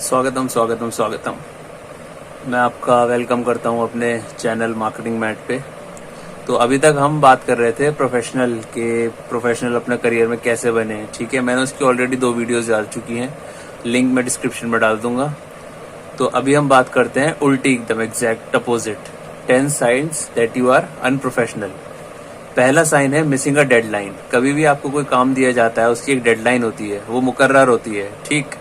स्वागतम स्वागतम स्वागतम। मैं आपका वेलकम करता हूं अपने चैनल मार्केटिंग मैट पे। तो अभी तक हम बात कर रहे थे प्रोफेशनल अपने करियर में कैसे बने। ठीक है, मैंने उसकी ऑलरेडी 2 वीडियोस डाल चुकी हैं, लिंक मैं डिस्क्रिप्शन में डाल दूंगा। तो अभी हम बात करते हैं उल्टी, एकदम exact opposite, 10 signs that you are unprofessional. पहला साइन है मिसिंग अ डेडलाइन। कभी भी आपको कोई काम दिया जाता है, उसकी एक डेडलाइन होती है, वो मुकर्रर होती है। ठीक,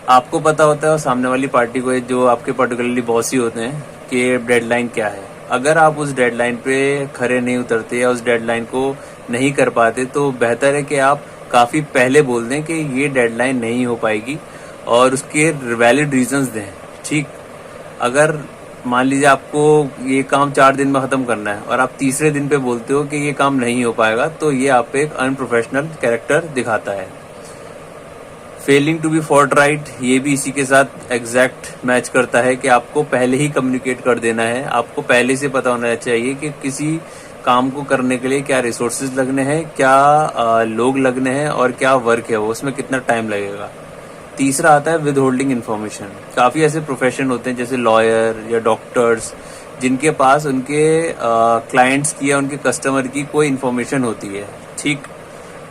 आपको पता होता है और सामने वाली पार्टी को, जो आपके पर्टिकुलरली बॉस ही होते हैं, कि डेडलाइन क्या है। अगर आप उस डेडलाइन पे खरे नहीं उतरते या उस डेडलाइन को नहीं कर पाते, तो बेहतर है कि आप काफी पहले बोल दें कि ये डेडलाइन नहीं हो पाएगी और उसके वैलिड रीजंस दें। ठीक, अगर मान लीजिए आपको ये काम 4 दिन में खत्म करना है और आप तीसरे दिन पे बोलते हो कि ये काम नहीं हो पाएगा, तो ये आप एक अनप्रोफेशनल कैरेक्टर दिखाता है। फेलिंग टू बी फोर्टराइट, ये भी इसी के साथ एग्जैक्ट मैच करता है कि आपको पहले ही कम्युनिकेट कर देना है। आपको पहले से पता होना चाहिए कि किसी काम को करने के लिए क्या रिसोर्सेज लगने हैं, क्या लोग लगने हैं और क्या वर्क है वो, उसमें कितना टाइम लगेगा। तीसरा आता है विद होल्डिंग इन्फॉर्मेशन। काफी ऐसे प्रोफेशन होते हैं जैसे लॉयर या डॉक्टर्स, जिनके पास उनके क्लाइंट्स की या उनके कस्टमर की कोई इन्फॉर्मेशन होती है। ठीक,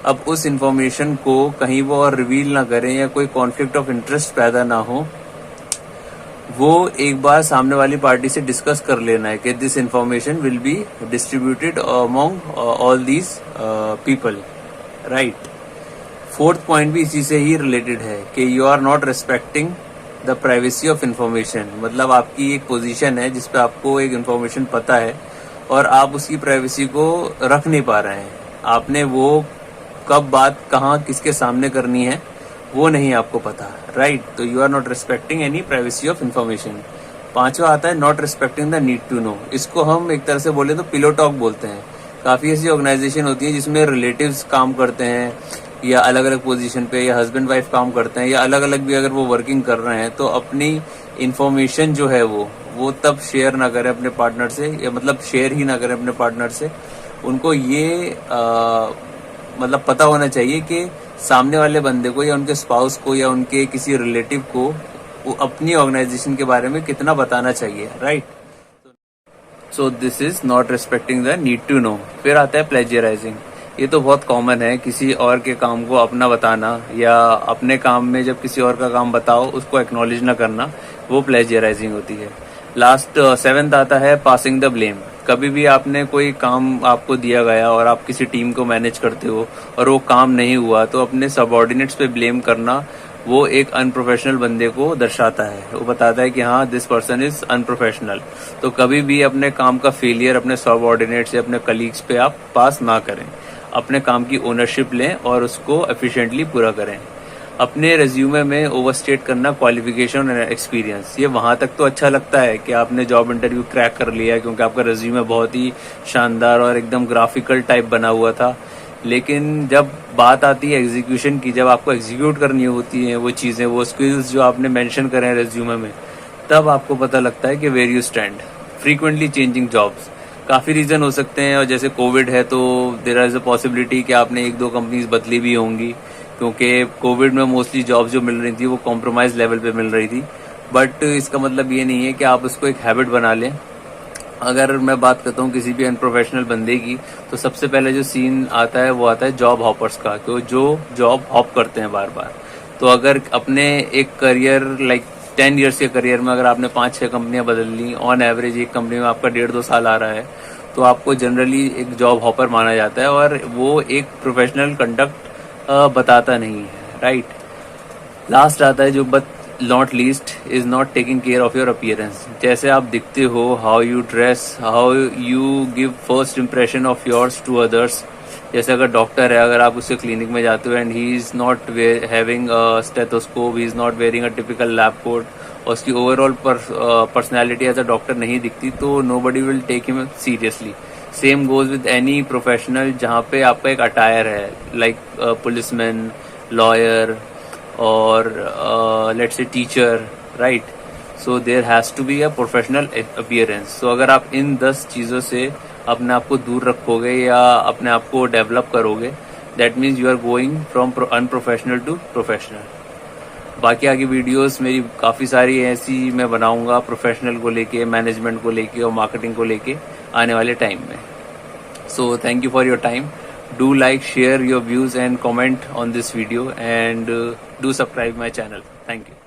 अब उस इन्फॉर्मेशन को कहीं वो और रिवील ना करें या कोई कॉन्फ्लिक्ट ऑफ इंटरेस्ट पैदा ना हो, वो एक बार सामने वाली पार्टी से डिस्कस कर लेना है कि this information will be distributed among all these people, right. Fourth point भी इसी से ही रिलेटेड है कि you are not respecting the privacy of information. मतलब आपकी एक पोजीशन है जिसपे आपको एक इन्फॉर्मेशन पता है और आप उसकी प्राइवेसी को रख नहीं पा रहे हैं। आपने वो कब बात कहाँ किसके सामने करनी है वो नहीं आपको पता, राइट। तो you are not respecting any privacy of information. पांचवा आता है not respecting the need to know. इसको हम एक तरह से बोले तो पिलो टॉक बोलते हैं। काफी ऐसी ऑर्गेनाइजेशन होती है जिसमें रिलेटिव्स काम करते हैं या अलग अलग पोजीशन पे, या हस्बैंड वाइफ काम करते हैं, या अलग अलग भी अगर वो वर्किंग कर रहे हैं, तो अपनी इन्फॉर्मेशन जो है वो तब शेयर ना करें अपने पार्टनर से, या मतलब शेयर ही ना करें अपने पार्टनर से। उनको ये मतलब पता होना चाहिए कि सामने वाले बंदे को या उनके स्पाउस को या उनके किसी रिलेटिव को वो अपनी ऑर्गेनाइजेशन के बारे में कितना बताना चाहिए, right. So this is not respecting the need to know. फिर आता है प्लेजराइजिंग। ये तो बहुत कॉमन है, किसी और के काम को अपना बताना या अपने काम में जब किसी और का काम बताओ उसको एक्नॉलेज ना करना, वो प्लेजराइजिंग होती है। लास्ट 7th आता है पासिंग द ब्लेम। कभी भी आपने कोई काम आपको दिया गया और आप किसी टीम को मैनेज करते हो और वो काम नहीं हुआ, तो अपने सबऑर्डिनेट्स पे ब्लेम करना वो एक अनप्रोफेशनल बंदे को दर्शाता है। वो बताता है कि हाँ, दिस पर्सन इज अनप्रोफेशनल। तो कभी भी अपने काम का फेलियर अपने सबऑर्डिनेट्स या अपने कलीग्स पे आप पास ना करें। अपने काम की ओनरशिप लें और उसको एफिशिएंटली पूरा करें। अपने रेज्यूमे में ओवरस्टेट करना क्वालिफिकेशन और एक्सपीरियंस, ये वहां तक तो अच्छा लगता है कि आपने जॉब इंटरव्यू क्रैक कर लिया क्योंकि आपका रेज्यूमे बहुत ही शानदार और एकदम ग्राफिकल टाइप बना हुआ था। लेकिन जब बात आती है एग्जीक्यूशन की, जब आपको एग्जीक्यूट करनी होती है वो चीजें, वो स्किल्स जो आपने मेंशन करे हैं रेज्यूमे में, तब आपको पता लगता है कि where you stand. Frequently changing jobs, काफी रीजन हो सकते हैं, और जैसे कोविड है तो देयर इज अ पॉसिबिलिटी कि आपने 1-2 कंपनीज बदली भी होंगी, क्योंकि कोविड में मोस्टली जॉब जो मिल रही थी वो कॉम्प्रोमाइज लेवल पे मिल रही थी। बट इसका मतलब ये नहीं है कि आप उसको एक हैबिट बना लें। अगर मैं बात करता हूँ किसी भी अनप्रोफेशनल बंदे की, तो सबसे पहले जो सीन आता है वो आता है जॉब हॉपर्स का, तो जो जॉब हॉप करते हैं बार बार। तो अगर अपने एक करियर 10 ईयर्स के करियर में अगर आपने 5-6 कंपनियां बदल ली, ऑन एवरेज एक कंपनी में आपका 1.5-2 साल आ रहा है, तो आपको जनरली एक जॉब हॉपर माना जाता है और वो एक प्रोफेशनल कंडक्ट बताता नहीं है, राइट। लास्ट आता है जो but not least is not taking care of your appearance. जैसे आप दिखते हो, how you dress, how you give first impression of yours to others. जैसे अगर डॉक्टर है, अगर आप उसके क्लिनिक में जाते हो and he is not having a stethoscope, he is not wearing a typical lab coat, और उसकी overall personality as a doctor नहीं दिखती, तो nobody will take him seriously. Same goes with any professional जहाँ पे आपका एक अटायर है, लाइक पुलिसमैन, लॉयर और let's say teacher, right. So there has to be a professional appearance. So अगर आप इन 10 चीजों से अपने आप को दूर रखोगे या अपने आप को डेवलप करोगे, that means you are going from unprofessional to professional. बाकी आगे वीडियोस मेरी काफ़ी सारी ऐसी मैं बनाऊंगा प्रोफेशनल को लेके, मैनेजमेंट को लेके और मार्केटिंग को लेके आने वाले टाइम में. So thank you for your time. Do like, share your views and comment on this video, and do subscribe my channel. Thank you.